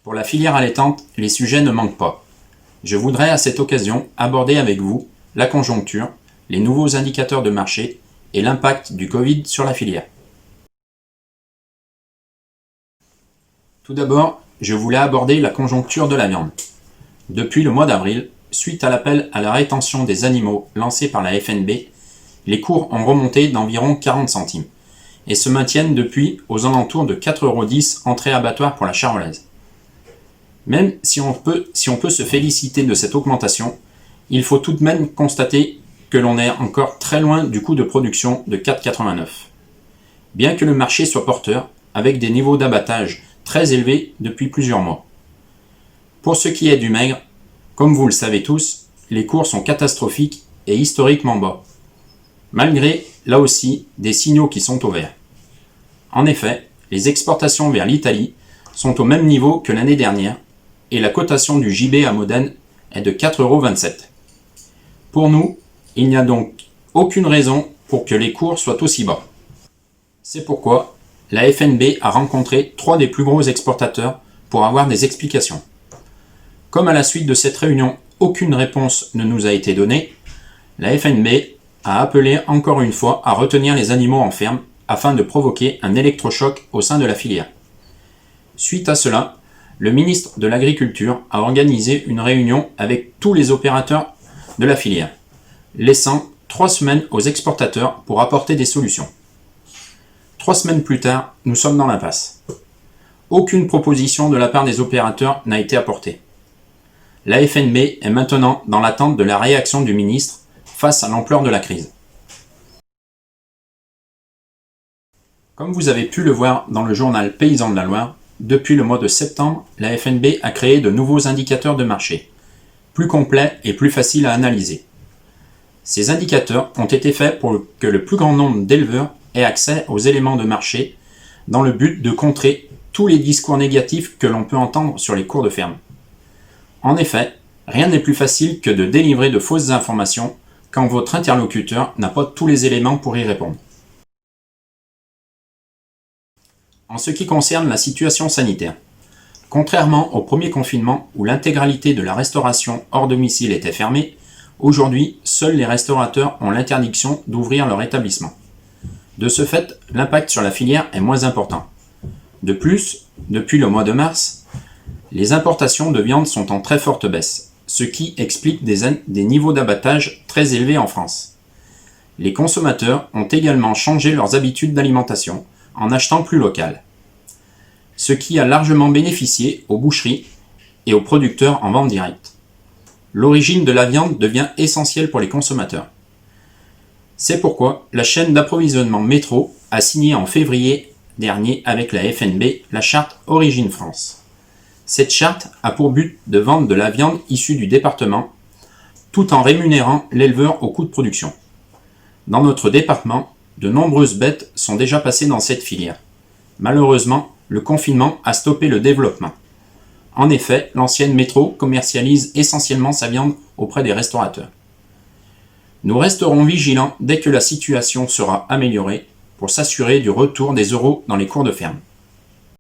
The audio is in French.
Pour la filière allaitante, les sujets ne manquent pas. Je voudrais à cette occasion aborder avec vous la conjoncture, les nouveaux indicateurs de marché et l'impact du Covid sur la filière. Tout d'abord, je voulais aborder la conjoncture de la viande. Depuis le mois d'avril, suite à l'appel à la rétention des animaux lancé par la FNB, les cours ont remonté d'environ 40 centimes et se maintiennent depuis aux alentours de 4,10 € entrée abattoir pour la charolaise. Même si on peut se féliciter de cette augmentation, il faut tout de même constater que l'on est encore très loin du coût de production de 4,89 €. Bien que le marché soit porteur, avec des niveaux d'abattage très élevés depuis plusieurs mois. Pour ce qui est du maigre, comme vous le savez tous, les cours sont catastrophiques et historiquement bas, malgré, là aussi, des signaux qui sont au vert. En effet, les exportations vers l'Italie sont au même niveau que l'année dernière et la cotation du JB à Modène est de 4,27 €. Pour nous, il n'y a donc aucune raison pour que les cours soient aussi bas. C'est pourquoi la FNB a rencontré 3 des plus gros exportateurs pour avoir des explications. Comme à la suite de cette réunion, aucune réponse ne nous a été donnée, la FNB a appelé encore une fois à retenir les animaux en ferme afin de provoquer un électrochoc au sein de la filière. Suite à cela, le ministre de l'Agriculture a organisé une réunion avec tous les opérateurs de la filière, laissant 3 semaines aux exportateurs pour apporter des solutions. 3 semaines plus tard, nous sommes dans l'impasse. Aucune proposition de la part des opérateurs n'a été apportée. La FNB est maintenant dans l'attente de la réaction du ministre face à l'ampleur de la crise. Comme vous avez pu le voir dans le journal Paysan de la Loire, depuis le mois de septembre, la FNB a créé de nouveaux indicateurs de marché, plus complets et plus faciles à analyser. Ces indicateurs ont été faits pour que le plus grand nombre d'éleveurs aient accès aux éléments de marché dans le but de contrer tous les discours négatifs que l'on peut entendre sur les cours de ferme. En effet, rien n'est plus facile que de délivrer de fausses informations quand votre interlocuteur n'a pas tous les éléments pour y répondre. En ce qui concerne la situation sanitaire, contrairement au premier confinement où l'intégralité de la restauration hors domicile était fermée, aujourd'hui, seuls les restaurateurs ont l'interdiction d'ouvrir leur établissement. De ce fait, l'impact sur la filière est moins important. De plus, depuis le mois de mars, les importations de viande sont en très forte baisse, ce qui explique des niveaux d'abattage très élevés en France. Les consommateurs ont également changé leurs habitudes d'alimentation en achetant plus local, ce qui a largement bénéficié aux boucheries et aux producteurs en vente directe. L'origine de la viande devient essentielle pour les consommateurs. C'est pourquoi la chaîne d'approvisionnement Métro a signé en février dernier avec la FNB la charte Origine France. Cette charte a pour but de vendre de la viande issue du département, tout en rémunérant l'éleveur au coût de production. Dans notre département, de nombreuses bêtes sont déjà passées dans cette filière. Malheureusement, le confinement a stoppé le développement. En effet, l'ancienne Métro commercialise essentiellement sa viande auprès des restaurateurs. Nous resterons vigilants dès que la situation sera améliorée pour s'assurer du retour des euros dans les cours de ferme.